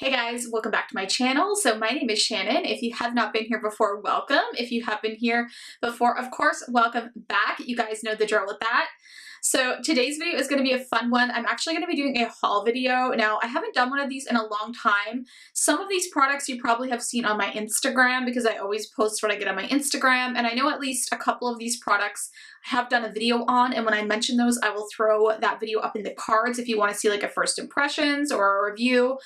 Hey guys, welcome back to my channel. So my name is Shannon. If you have not been here before, welcome. If you have been here before, of course, welcome back. You guys know the drill with that. So today's video is going to be a fun one. I'm actually going to be doing a haul video. Now, I haven't done one of these in a long time. Some of these products you probably have seen on my Instagram because I always post what I get on my Instagram. And I know at least a couple of these products I have done a video on. And when I mention those, I will throw that video up in the cards if you want to see like a first impressions or a review.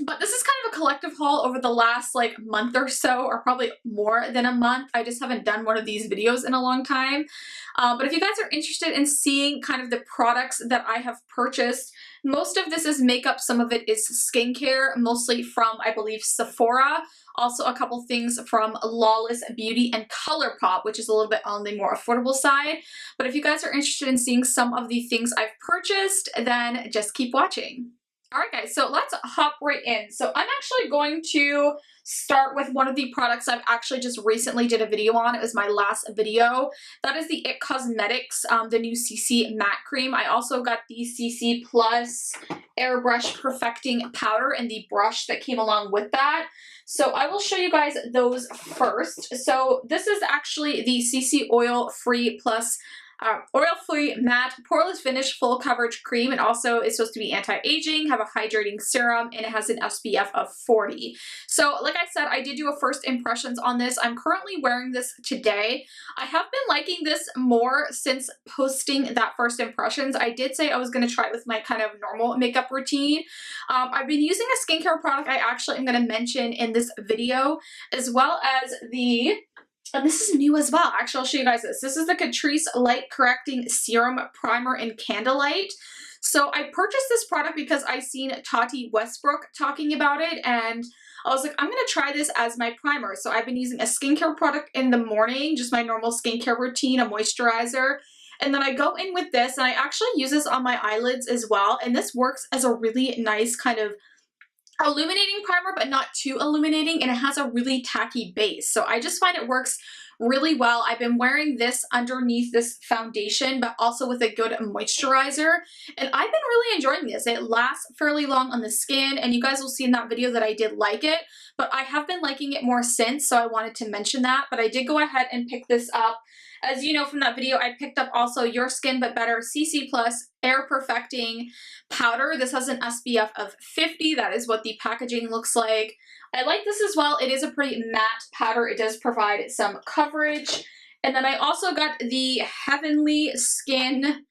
But this is kind of a collective haul over the last like month or so, or probably more than a month. I just haven't done one of these videos in a long time. But if you guys are interested in seeing kind of the products that I have purchased, most of this is makeup, some of it is skincare, mostly from, I believe, Sephora. Also a couple things from Lawless Beauty and Colourpop, which is a little bit on the more affordable side. But if you guys are interested in seeing some of the things I've purchased, then just keep watching. Alright guys, so let's hop right in. So I'm actually going to start with one of the products I've actually just recently did a video on. It was my last video. That is the IT Cosmetics, the new CC Matte Cream. I also got the CC Plus Airbrush Perfecting Powder and the brush that came along with that. So I will show you guys those first. So this is actually the CC Oil Free Plus oil-free matte poreless finish full coverage cream. And also it's supposed to be anti-aging, have a hydrating serum, and it has an SPF of 40. So like I said, I did do a first impressions on this. I'm currently wearing this today. I have been liking this more since posting that first impressions. I did say I was going to try it with my kind of normal makeup routine. I've been using a skincare product I actually am going to mention in this video, as well as and this is new as well. Actually, I'll show you guys this. This is the Catrice Light Correcting Serum Primer in Candlelight. So I purchased this product because I seen Tati Westbrook talking about it, and I was like, I'm going to try this as my primer. So I've been using a skincare product in the morning, just my normal skincare routine, a moisturizer. And then I go in with this, and I actually use this on my eyelids as well. And this works as a really nice kind of illuminating primer, but not too illuminating, and it has a really tacky base. So I just find it works really well. I've been wearing this underneath this foundation, but also with a good moisturizer, and I've been really enjoying this. It lasts fairly long on the skin, and you guys will see in that video that I did like it, but I have been liking it more since, so I wanted to mention that. But I did go ahead and pick this up. As you know from that video, I picked up also Your Skin But Better CC Plus Air Perfecting Powder. This has an SPF of 50. That is what the packaging looks like. I like this as well. It is a pretty matte powder. It does provide some coverage. And then I also got the Heavenly Skin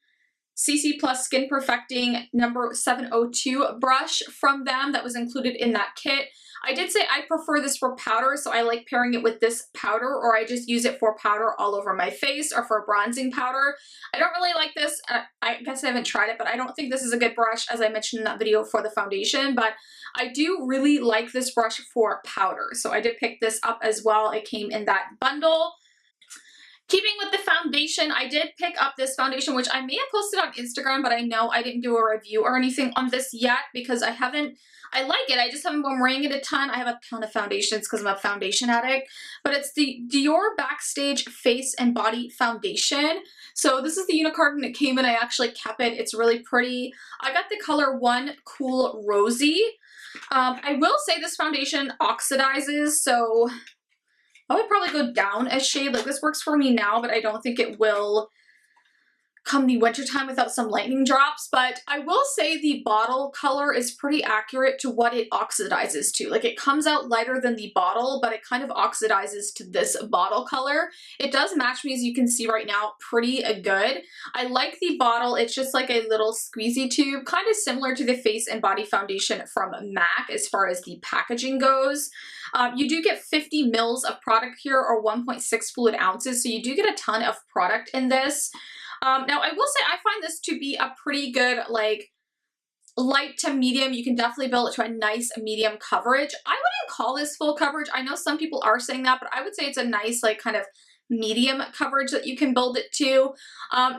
CC Plus Skin Perfecting number 702 brush from them that was included in that kit. I did say I prefer this for powder, so I like pairing it with this powder, or I just use it for powder all over my face or for bronzing powder. I don't really like this. I guess I haven't tried it, but I don't think this is a good brush, as I mentioned in that video, for the foundation, but I do really like this brush for powder. So I did pick this up as well. It came in that bundle. Keeping with the foundation, I did pick up this foundation, which I may have posted on Instagram, but I know I didn't do a review or anything on this yet because I like it. I just haven't been wearing it a ton. I have a ton of foundations because I'm a foundation addict, but it's the Dior Backstage Face and Body Foundation. So this is the unicorn that came in. I actually kept it. It's really pretty. I got the color One Cool Rosy. I will say this foundation oxidizes, so I would probably go down a shade. Like, this works for me now, but I don't think it will come the winter time without some lightning drops. But I will say the bottle color is pretty accurate to what it oxidizes to. Like, it comes out lighter than the bottle, but it kind of oxidizes to this bottle color. It does match me, as you can see right now, pretty good. I like the bottle. It's just like a little squeezy tube, kind of similar to the Face and Body Foundation from MAC as far as the packaging goes. You do get 50 mils of product here, or 1.6 fluid ounces, so you do get a ton of product in this. Now, I will say I find this to be a pretty good, like, light to medium. You can definitely build it to a nice medium coverage. I wouldn't call this full coverage. I know some people are saying that, but I would say it's a nice, like, kind of medium coverage that you can build it to.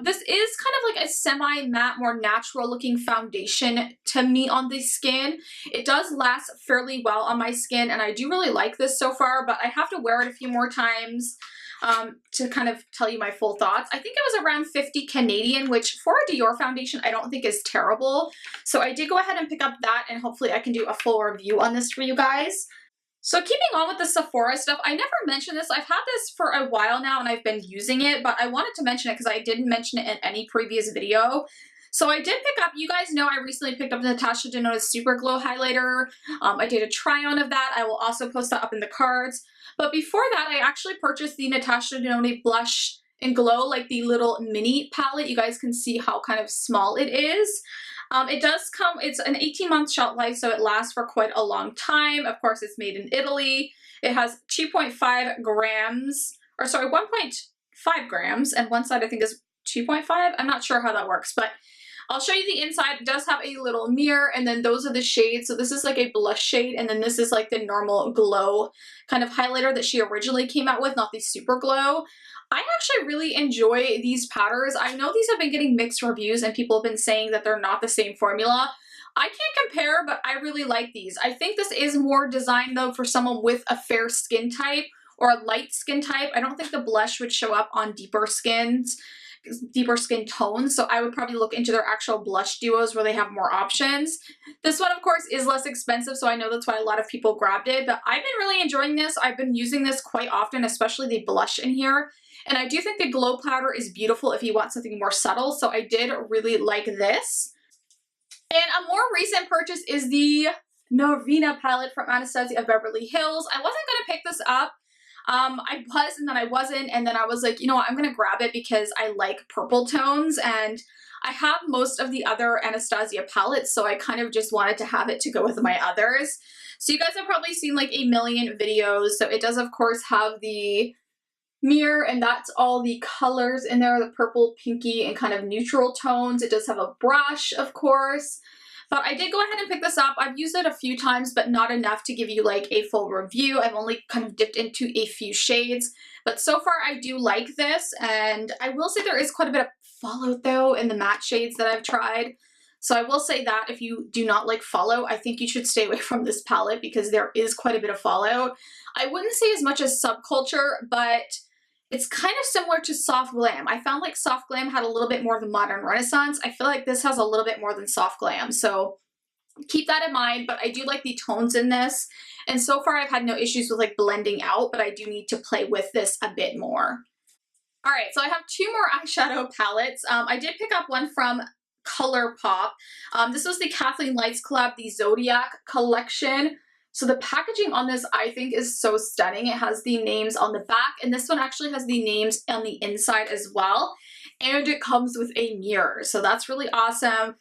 This is kind of like a semi-matte, more natural looking foundation to me on the skin. It does last fairly well on my skin, and I do really like this so far, but I have to wear it a few more times. to kind of tell you my full thoughts. I think it was around 50 Canadian, which for a Dior foundation, I don't think is terrible. So I did go ahead and pick up that, and hopefully I can do a full review on this for you guys. So keeping on with the Sephora stuff, I never mentioned this. I've had this for a while now and I've been using it, but I wanted to mention it because I didn't mention it in any previous video. So I did pick up, you guys know I recently picked up the Natasha Denona Super Glow Highlighter. I did a try on of that. I will also post that up in the cards. But before that, I actually purchased the Natasha Denona Blush and Glow, like the little mini palette. You guys can see how kind of small it is. It does come, it's an 18-month shelf life, so it lasts for quite a long time. Of course, it's made in Italy. It has 2.5 grams, or sorry, 1.5 grams, and one side I think is 2.5. I'm not sure how that works, but I'll show you the inside. It does have a little mirror, and then those are the shades. So this is like a blush shade, and then this is like the normal glow kind of highlighter that she originally came out with, not the Super Glow. I actually really enjoy these powders. I know these have been getting mixed reviews and people have been saying that they're not the same formula. I can't compare, but I really like these. I think this is more designed though for someone with a fair skin type or a light skin type. I don't think the blush would show up on deeper skin tones, so I would probably look into their actual blush duos where they have more options. This one, of course, is less expensive, so I know that's why a lot of people grabbed it, but I've been really enjoying this. I've been using this quite often, especially the blush in here. And I do think the glow powder is beautiful if you want something more subtle, so I did really like this. And a more recent purchase is the Norvina palette from Anastasia of Beverly Hills. I wasn't going to pick this up. I was, and then I wasn't, and then I was like, you know what, I'm going to grab it because I like purple tones, and I have most of the other Anastasia palettes, so I kind of just wanted to have it to go with my others. So you guys have probably seen like a million videos, so it does, of course, have the mirror, and that's all the colors in there, the purple, pinky, and kind of neutral tones. It does have a brush, of course, but I did go ahead and pick this up. I've used it a few times, but not enough to give you like a full review. I've only kind of dipped into a few shades, but so far I do like this, and I will say there is quite a bit of fallout though in the matte shades that I've tried. So I will say that if you do not like fallout, I think you should stay away from this palette because there is quite a bit of fallout. I wouldn't say as much as Subculture, but it's kind of similar to Soft Glam. I found like Soft Glam had a little bit more of the modern renaissance. I feel like this has a little bit more than Soft Glam. So keep that in mind, but I do like the tones in this. And so far I've had no issues with like blending out, but I do need to play with this a bit more. All right, so I have two more eyeshadow palettes. I did pick up one from Colourpop. This was the Kathleen Lights collab, the Zodiac collection. So the packaging on this, I think, is so stunning. It has the names on the back, and this one actually has the names on the inside as well. And it comes with a mirror, so that's really awesome.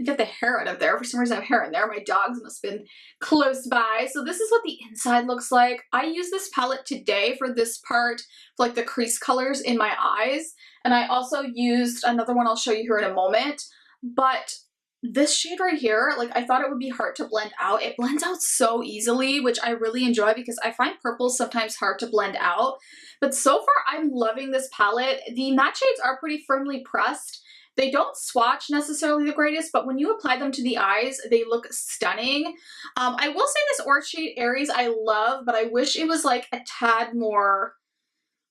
Get the hair out of there. For some reason I have hair in there. My dogs must have been close by. So this is what the inside looks like. I use this palette today for this part, for like the crease colors in my eyes. And I also used another one I'll show you here in a moment. But this shade right here, like I thought it would be hard to blend out. It blends out so easily, which I really enjoy because I find purples sometimes hard to blend out. But so far I'm loving this palette. The matte shades are pretty firmly pressed. They don't swatch necessarily the greatest, but when you apply them to the eyes, they look stunning. I will say this orange shade Aries I love, but I wish it was like a tad more,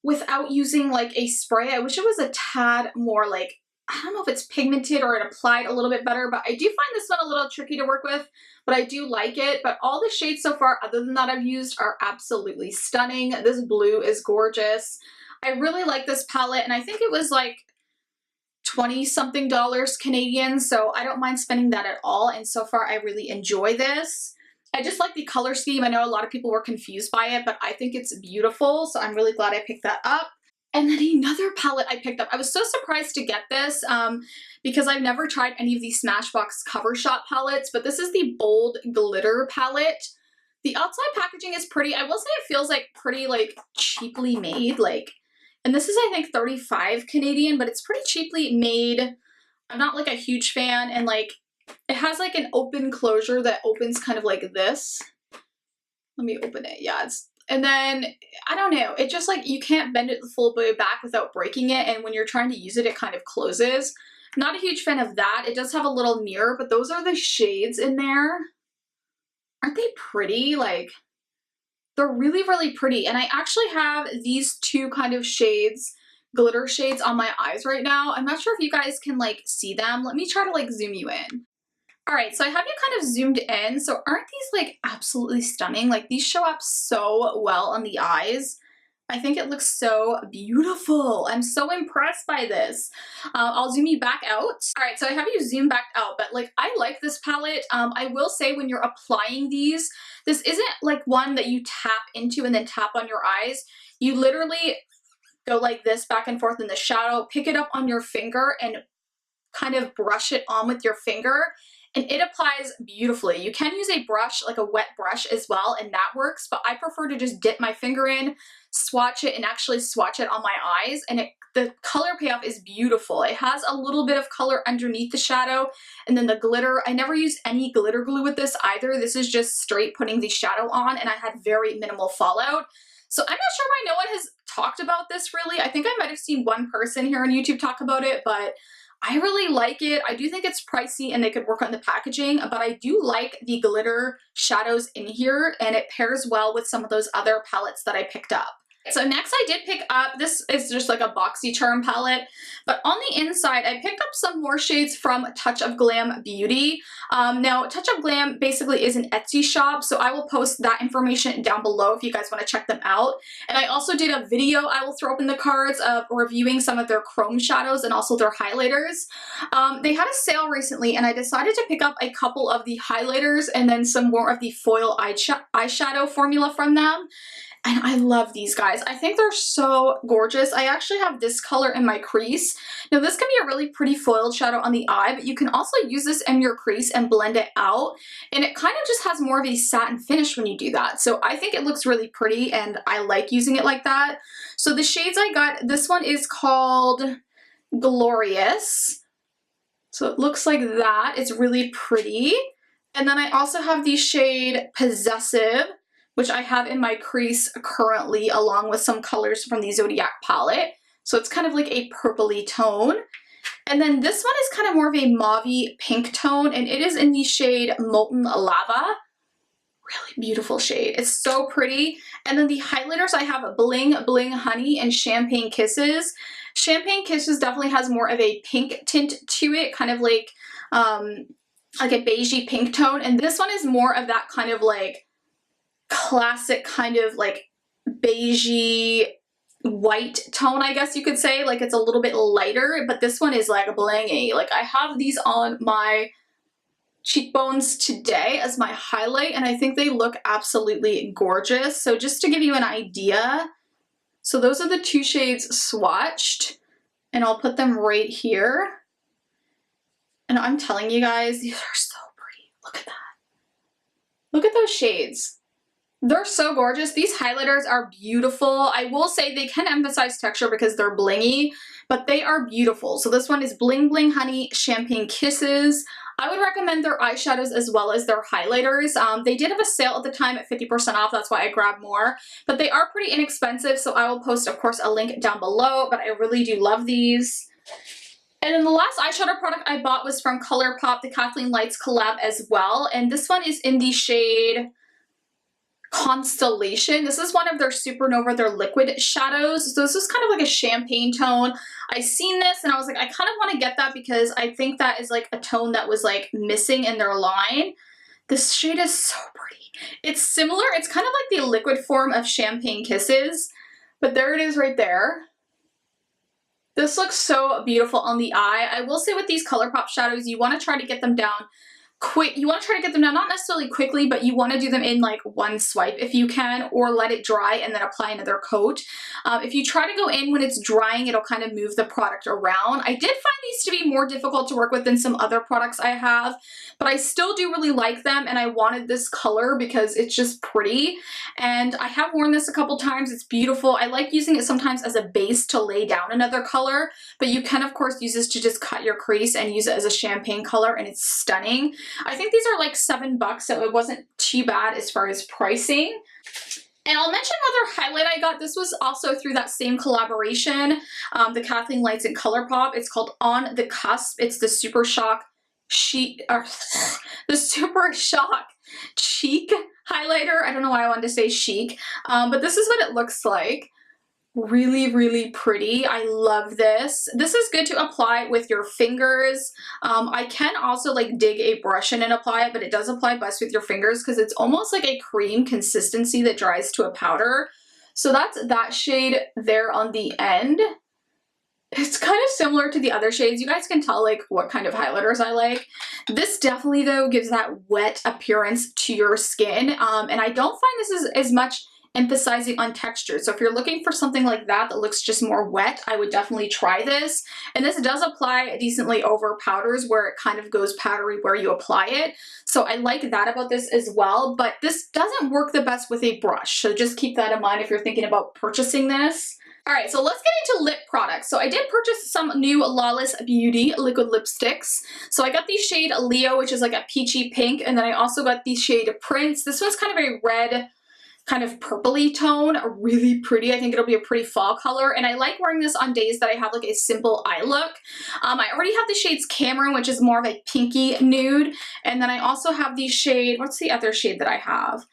without using like a spray, I wish it was a tad more like, I don't know if it's pigmented or it applied a little bit better, but I do find this one a little tricky to work with, but I do like it. But all the shades so far, other than that I've used, are absolutely stunning. This blue is gorgeous. I really like this palette, and I think it was like 20-something dollars Canadian, so I don't mind spending that at all, and so far I really enjoy this. I just like the color scheme. I know a lot of people were confused by it, but I think it's beautiful, so I'm really glad I picked that up. And then another palette I picked up. I was so surprised to get this because I've never tried any of these Smashbox cover shop palettes, but this is the Bold Glitter palette. The outside packaging is pretty. I will say it feels like pretty like cheaply made, like, and this is I think 35 Canadian, but it's pretty cheaply made. I'm not like a huge fan, and like it has like an open closure that opens kind of like this. Let me open it. Yeah, it's, and then I don't know, it just like you can't bend it the full way back without breaking it, and when you're trying to use it, it kind of closes. Not a huge fan of that. It does have a little mirror, but those are the shades in there. Aren't they pretty? Like, They're really, really pretty. And I actually have these two kind of shades, glitter shades on my eyes right now. I'm not sure if you guys can like see them. Let me try to like zoom you in. All right, so I have you kind of zoomed in. So aren't these like absolutely stunning? Like these show up so well on the eyes. I think it looks so beautiful. I'm so impressed by this. I'll zoom you back out. All right, so I have you zoom back out, but like I like this palette. I will say when you're applying these, this isn't like one that you tap into and then tap on your eyes. You literally go like this back and forth in the shadow, pick it up on your finger and kind of brush it on with your finger. And it applies beautifully. You can use a brush, like a wet brush as well, and that works, but I prefer to just dip my finger in, swatch it, and actually swatch it on my eyes, and the color payoff is beautiful. It has a little bit of color underneath the shadow, and then the glitter. I never used any glitter glue with this either. This is just straight putting the shadow on, and I had very minimal fallout. So I'm not sure why no one has talked about this really. I think I might have seen one person here on YouTube talk about it, but I really like it. I do think it's pricey and they could work on the packaging, but I do like the glitter shadows in here, and it pairs well with some of those other palettes that I picked up. So next I did pick up, this is just like a BoxyCharm palette, but on the inside I picked up some more shades from Touch of Glam Beauty. Now Touch of Glam basically is an Etsy shop, so I will post that information down below if you guys want to check them out. And I also did a video I will throw up in the cards of reviewing some of their chrome shadows and also their highlighters. They had a sale recently and I decided to pick up a couple of the highlighters and then some more of the foil eyeshadow formula from them. And I love these guys. I think they're so gorgeous. I actually have this color in my crease. Now this can be a really pretty foiled shadow on the eye, but you can also use this in your crease and blend it out. And it kind of just has more of a satin finish when you do that. So I think it looks really pretty and I like using it like that. So the shades I got, this one is called Glorious. So it looks like that. It's really pretty. And then I also have the shade Possessive, which I have in my crease currently, along with some colors from the Zodiac palette. So it's kind of like a purpley tone. And then this one is kind of more of a mauvey pink tone, and it is in the shade Molten Lava. Really beautiful shade. It's so pretty. And then the highlighters, I have Bling Bling Honey and Champagne Kisses. Champagne Kisses definitely has more of a pink tint to it, kind of like a beigey pink tone. And this one is more of that kind of like classic kind of like beigey white tone, I guess you could say. Like it's a little bit lighter, but this one is like blingy. Like I have these on my cheekbones today as my highlight, and I think they look absolutely gorgeous. So just to give you an idea, so those are the two shades swatched, and I'll put them right here. And I'm telling you guys, these are so pretty. Look at that. Look at those shades. They're so gorgeous. These highlighters are beautiful. I will say they can emphasize texture because they're blingy, but they are beautiful. So this one is Bling Bling Honey Champagne Kisses. I would recommend their eyeshadows as well as their highlighters. They did have a sale at the time at 50% off. That's why I grabbed more, but they are pretty inexpensive. So I will post, of course, a link down below, but I really do love these. And then the last eyeshadow product I bought was from ColourPop, the Kathleen Lights collab as well. And this one is in the shade Constellation. This is one of their Supernova, their liquid shadows. So this is kind of like a champagne tone. I seen this and I was like, I kind of want to get that because I think that is like a tone that was like missing in their line. This shade is so pretty. It's similar. It's kind of like the liquid form of Champagne Kisses, but there it is right there. This looks so beautiful on the eye. I will say with these ColourPop shadows, you want to try to get them down quick. You want to try to get them down, not necessarily quickly, but you want to do them in like one swipe if you can, or let it dry and then apply another coat. If you try to go in when it's drying, it'll kind of move the product around. I did find these to be more difficult to work with than some other products I have, but I still do really like them, and I wanted this color because it's just pretty. And I have worn this a couple times. It's beautiful. I like using it sometimes as a base to lay down another color, but you can of course use this to just cut your crease and use it as a champagne color, and it's stunning. I think these are like $7, so it wasn't too bad as far as pricing. And I'll mention another highlight I got. This was also through that same collaboration, the Kathleen Lights and ColourPop. It's called On the Cusp. It's the Super Shock sheet, or the Super Shock cheek highlighter. I don't know why I wanted to say chic, but this is what it looks like. Really, really pretty. I love this. This is good to apply with your fingers. I can also like dig a brush in and apply it, but it does apply best with your fingers because it's almost like a cream consistency that dries to a powder. So that's that shade there on the end. It's kind of similar to the other shades. You guys can tell like what kind of highlighters I like. This definitely though gives that wet appearance to your skin. And I don't find this is as much emphasizing on texture. So if you're looking for something like that looks just more wet, I would definitely try this. And this does apply decently over powders where it kind of goes powdery where you apply it. So I like that about this as well, but this doesn't work the best with a brush. So just keep that in mind if you're thinking about purchasing this. All right, so let's get into lip products. So I did purchase some new Lawless Beauty liquid lipsticks. So I got the shade Leo, which is like a peachy pink, and then I also got the shade Prince. This one's kind of a red, kind of purpley tone, really pretty. I think it'll be a pretty fall color, and I like wearing this on days that I have like a simple eye look. I already have the shades Cameron, which is more of a pinky nude, and then I also have the shade, what's the other shade that I have?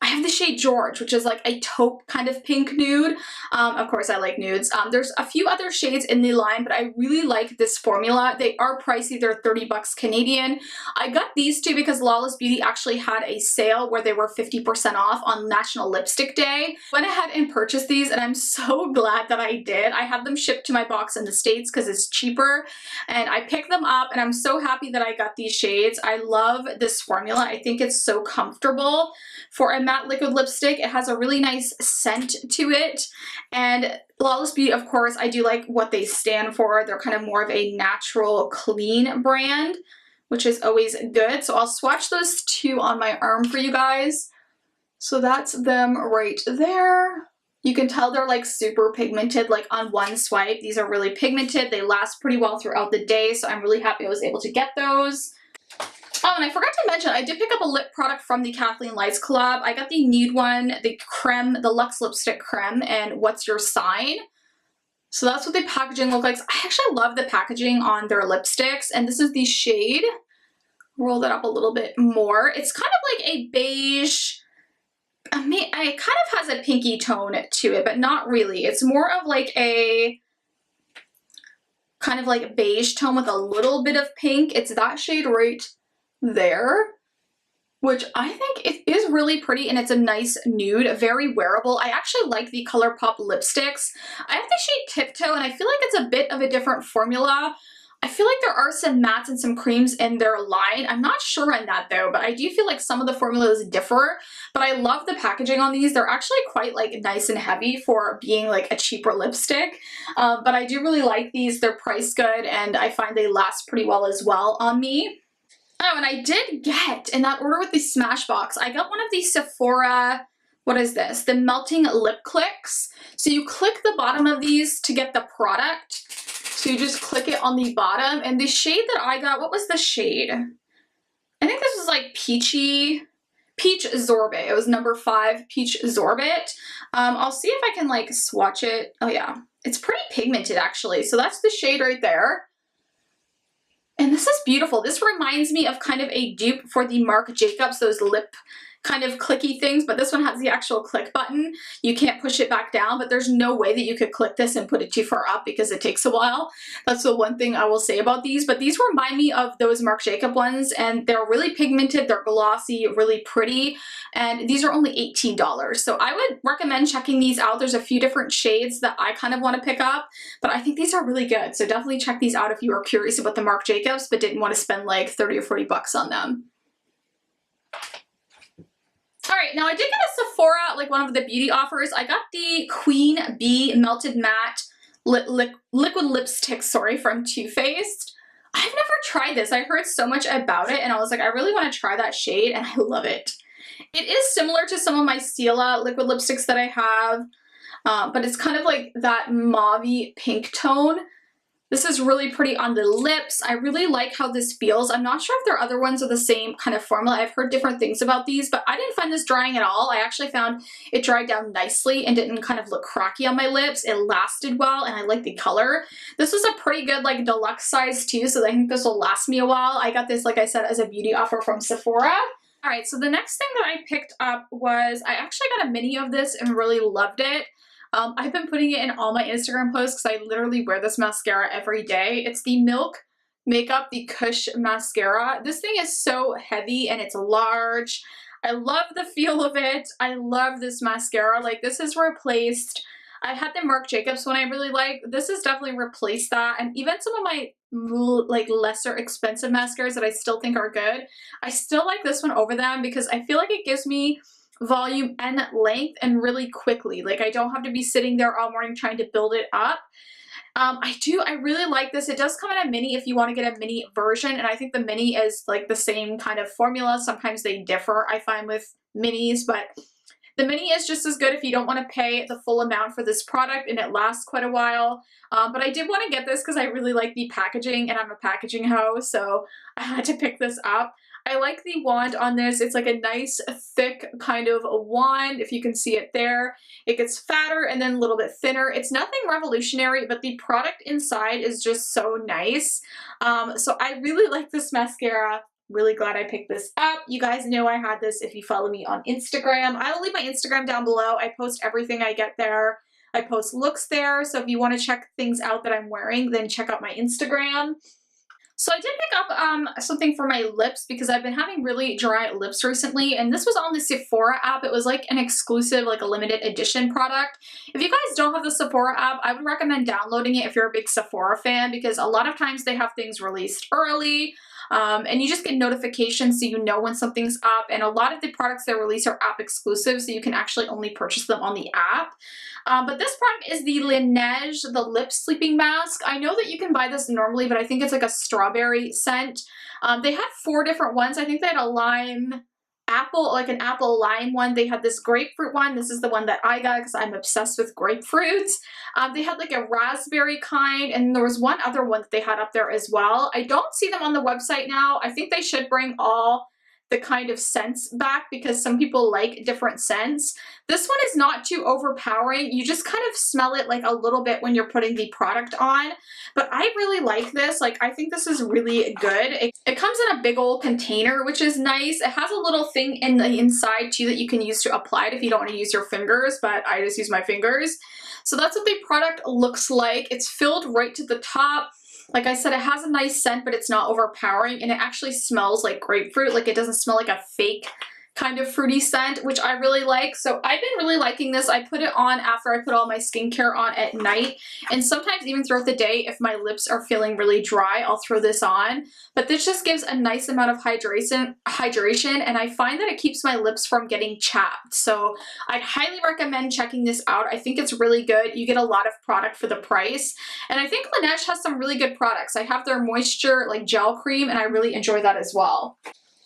I have the shade George, which is like a taupe kind of pink nude. Of course, I like nudes. There's a few other shades in the line, but I really like this formula. They are pricey. They're 30 bucks Canadian. I got these two because Lawless Beauty actually had a sale where they were 50% off on National Lipstick Day. Went ahead and purchased these, and I'm so glad that I did. I had them shipped to my box in the States because it's cheaper, and I picked them up, and I'm so happy that I got these shades. I love this formula. I think it's so comfortable for a matte liquid lipstick. It has a really nice scent to it, and Lawless Beauty, of course, I do like what they stand for. They're kind of more of a natural, clean brand, which is always good. So I'll swatch those two on my arm for you guys. So that's them right there. You can tell they're like super pigmented, like on one swipe. These are really pigmented. They last pretty well throughout the day, so I'm really happy I was able to get those. Oh, and I forgot to mention, I did pick up a lip product from the Kathleen Lights collab. I got the nude one, the creme, the Luxe Lipstick Creme, and What's Your Sign? So that's what the packaging looks like. I actually love the packaging on their lipsticks, and this is the shade. Roll that up a little bit more. It's kind of like a beige, it kind of has a pinky tone to it, but not really. It's more of like a kind of like a beige tone with a little bit of pink. It's that shade right there, which I think it is really pretty, and it's a nice nude, very wearable. I actually like the ColourPop lipsticks. I have the shade Tiptoe, and I feel like it's a bit of a different formula. I feel like there are some mattes and some creams in their line. I'm not sure on that though, but I do feel like some of the formulas differ, but I love the packaging on these. They're actually quite like nice and heavy for being like a cheaper lipstick, but I do really like these. They're priced good, and I find they last pretty well as well on me. Oh, and I did get, in that order with the Smashbox, I got one of the Sephora, what is this? The Melting Lip Clicks. So you click the bottom of these to get the product. So you just click it on the bottom, and the shade that I got, what was the shade? I think this was like Peach Sorbet. It was number 5, Peach Sorbet. I'll see if I can like swatch it. Oh yeah, it's pretty pigmented actually. So that's the shade right there. And this is beautiful. This reminds me of kind of a dupe for the Marc Jacobs, those lip kind of clicky things, but this one has the actual click button. You can't push it back down, but there's no way that you could click this and put it too far up because it takes a while. That's the one thing I will say about these, but these remind me of those Marc Jacobs ones, and they're really pigmented, they're glossy, really pretty, and these are only $18. So I would recommend checking these out. There's a few different shades that I kind of want to pick up, but I think these are really good. So definitely check these out if you are curious about the Marc Jacobs but didn't want to spend like 30 or 40 bucks on them. All right, now I did get a Sephora, like one of the beauty offers. I got the Queen Bee Melted Matte Liquid Lipstick, from Too Faced. I've never tried this. I heard so much about it, and I was like, I really want to try that shade, and I love it. It is similar to some of my Stila liquid lipsticks that I have, but it's kind of like that mauve-y pink tone. This is really pretty on the lips. I really like how this feels. I'm not sure if their other ones are the same kind of formula. I've heard different things about these, but I didn't find this drying at all. I actually found it dried down nicely and didn't kind of look cracky on my lips. It lasted well, and I like the color. This was a pretty good like deluxe size too, so I think this will last me a while. I got this, like I said, as a beauty offer from Sephora. All right, so the next thing that I picked up was, I actually got a mini of this and really loved it. I've been putting it in all my Instagram posts because I literally wear this mascara every day. It's the Milk Makeup, the Kush Mascara. This thing is so heavy and it's large. I love the feel of it. I love this mascara. Like, this has replaced, I had the Marc Jacobs one I really like. This has definitely replaced that. And even some of my like lesser expensive mascaras that I still think are good, I still like this one over them because I feel like it gives me volume and length and really quickly. Like, I don't have to be sitting there all morning trying to build it up. I really like this. It does come in a mini if you want to get a mini version, and I think the mini is like the same kind of formula. Sometimes they differ, I find, with minis, but the mini is just as good if you don't want to pay the full amount for this product, and it lasts quite a while. But I did want to get this because I really like the packaging, and I'm a packaging hoe, so I had to pick this up. I like the wand on this. It's like a nice thick kind of a wand, if you can see it there. It gets fatter and then a little bit thinner. It's nothing revolutionary, but the product inside is just so nice. So I really like this mascara. Really glad I picked this up. You guys know I had this if you follow me on Instagram. I will leave my Instagram down below. I post everything I get there. I post looks there. So if you want to check things out that I'm wearing, then check out my Instagram. So I did pick up something for my lips because I've been having really dry lips recently, and this was on the Sephora app. It was like an exclusive, like a limited edition product. If you guys don't have the Sephora app, I would recommend downloading it if you're a big Sephora fan, because a lot of times they have things released early. And you just get notifications so you know when something's up, and a lot of the products they release are app exclusive, so you can actually only purchase them on the app. But this product is the Laneige, the Lip Sleeping Mask. I know that you can buy this normally, but I think it's like a strawberry scent. They had 4 different ones. I think they had a lime, apple, like an apple lime one. They had this grapefruit one. This is the one that I got because I'm obsessed with grapefruits. They had like a raspberry kind, and there was one other one that they had up there as well. I don't see them on the website now. I think they should bring all the kind of scents back because some people like different scents. This one is not too overpowering. You just kind of smell it like a little bit when you're putting the product on, but I really like this. Like, I think this is really good. It comes in a big old container, which is nice. It has a little thing in the inside too that you can use to apply it if you don't want to use your fingers, but I just use my fingers. So that's what the product looks like. It's filled right to the top. Like I said, it has a nice scent, but it's not overpowering, and it actually smells like grapefruit. Like, it doesn't smell like a fake kind of fruity scent, which I really like. So I've been really liking this. I put it on after I put all my skincare on at night, and sometimes even throughout the day if my lips are feeling really dry, I'll throw this on. But this just gives a nice amount of hydration, and I find that it keeps my lips from getting chapped. So I'd highly recommend checking this out. I think it's really good. You get a lot of product for the price, and I think Laneige has some really good products. I have their moisture like gel cream, and I really enjoy that as well.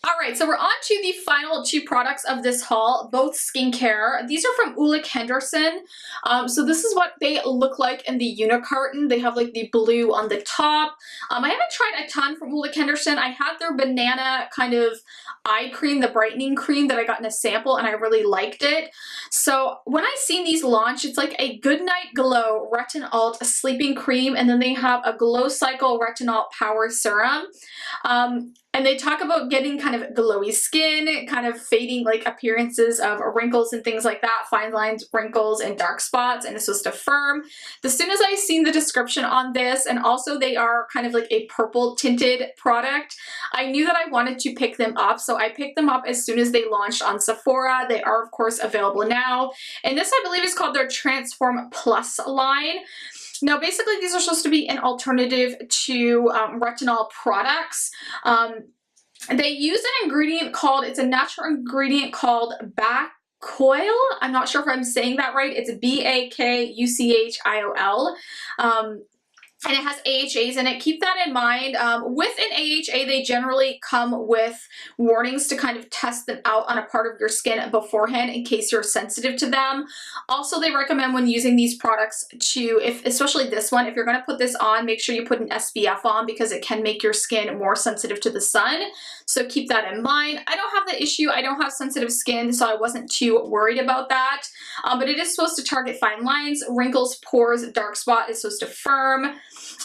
Alright, so we're on to the final 2 products of this haul, both skincare. These are from Olehendriksen. So this is what they look like in the unicarton. They have like the blue on the top. I haven't tried a ton from Olehendriksen. I had their banana kind of eye cream, the brightening cream that I got in a sample, and I really liked it. So when I seen these launch, it's like a Goodnight Glow Retinol Sleeping Cream, and then they have a Glow Cycle Retinol Power Serum. And they talk about getting kind of glowy skin, kind of fading like appearances of wrinkles and things like that, fine lines, wrinkles, and dark spots, and it's supposed to firm. As soon as I seen the description on this, and also they are kind of like a purple tinted product, I knew that I wanted to pick them up, so I picked them up as soon as they launched on Sephora. They are of course available now, and this I believe is called their Transform Plus line. Now, basically, these are supposed to be an alternative to retinol products. They use an ingredient called, it's a natural ingredient called bakuchiol. I'm not sure if I'm saying that right. It's Bakuchiol. And it has AHAs in it. Keep that in mind. With an AHA, they generally come with warnings to kind of test them out on a part of your skin beforehand in case you're sensitive to them. Also, they recommend when using these products to, especially this one, if you're going to put this on, make sure you put an SPF on because it can make your skin more sensitive to the sun. So keep that in mind. I don't have the issue. I don't have sensitive skin, so I wasn't too worried about that. But it is supposed to target fine lines, wrinkles, pores, dark spot. It's supposed to firm.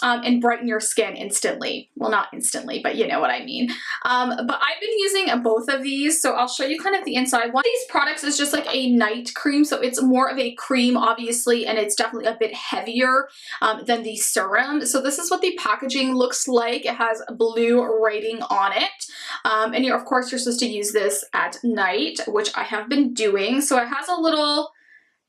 and brighten your skin instantly. Well, not instantly, but you know what I mean. But I've been using both of these, so I'll show you kind of the inside. One of these products is just like a night cream, so it's more of a cream, obviously, and it's definitely a bit heavier than the serum. So this is what the packaging looks like. It has a blue rating on it. And you're, of course, you're supposed to use this at night, which I have been doing. So it has a little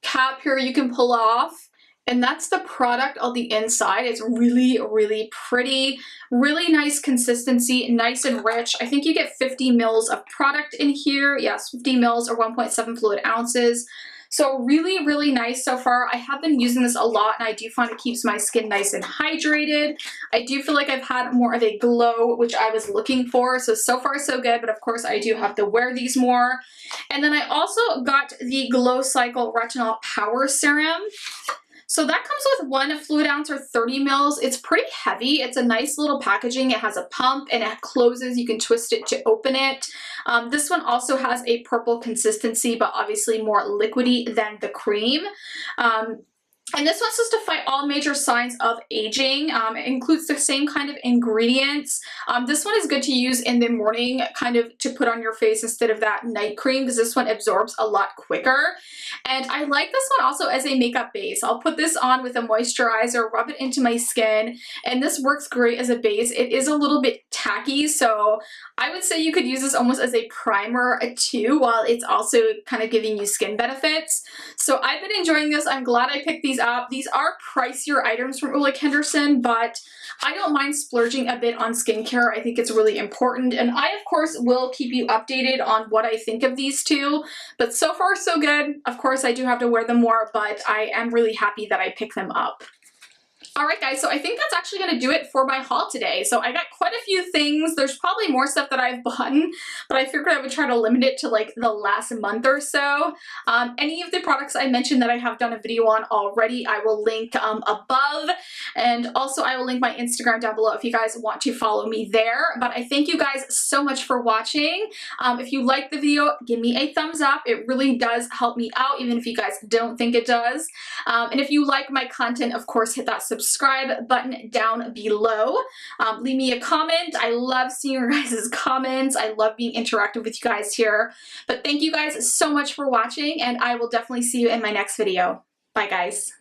cap here you can pull off. And that's the product on the inside. It's really, really pretty, really nice consistency, nice and rich. I think you get 50 mils of product in here. Yes, 50 mils or 1.7 fluid ounces. So really, really nice so far. I have been using this a lot and I do find it keeps my skin nice and hydrated. I do feel like I've had more of a glow, which I was looking for. So far so good, but of course I do have to wear these more. And then I also got the Glow Cycle Retinol Power Serum. So that comes with 1 fluid ounce or 30 mils. It's pretty heavy. It's a nice little packaging. It has a pump and it closes. You can twist it to open it. This one also has a purple consistency, but obviously more liquidy than the cream. And this one's supposed to fight all major signs of aging. It includes the same kind of ingredients. This one is good to use in the morning, kind of to put on your face instead of that night cream, because this one absorbs a lot quicker. And I like this one also as a makeup base. I'll put this on with a moisturizer, rub it into my skin, and this works great as a base. It is a little bit tacky, so I would say you could use this almost as a primer too, while it's also kind of giving you skin benefits. So I've been enjoying this. I'm glad I picked these up. These are pricier items from olehendriksen, but I don't mind splurging a bit on skincare. I think it's really important, and I of course will keep you updated on what I think of these two, but so far so good. Of course I do have to wear them more, but I am really happy that I picked them up. Alright guys, so I think that's actually going to do it for my haul today. So I got quite a few things. There's probably more stuff that I've bought, but I figured I would try to limit it to like the last month or so. Any of the products I mentioned that I have done a video on already, I will link above, and also I will link my Instagram down below if you guys want to follow me there. But I thank you guys so much for watching. If you like the video, give me a thumbs up. It really does help me out, even if you guys don't think it does. And if you like my content, of course, hit that subscribe button down below. Leave me a comment. I love seeing your guys' comments. I love being interactive with you guys here. But thank you guys so much for watching, and I will definitely see you in my next video. Bye guys.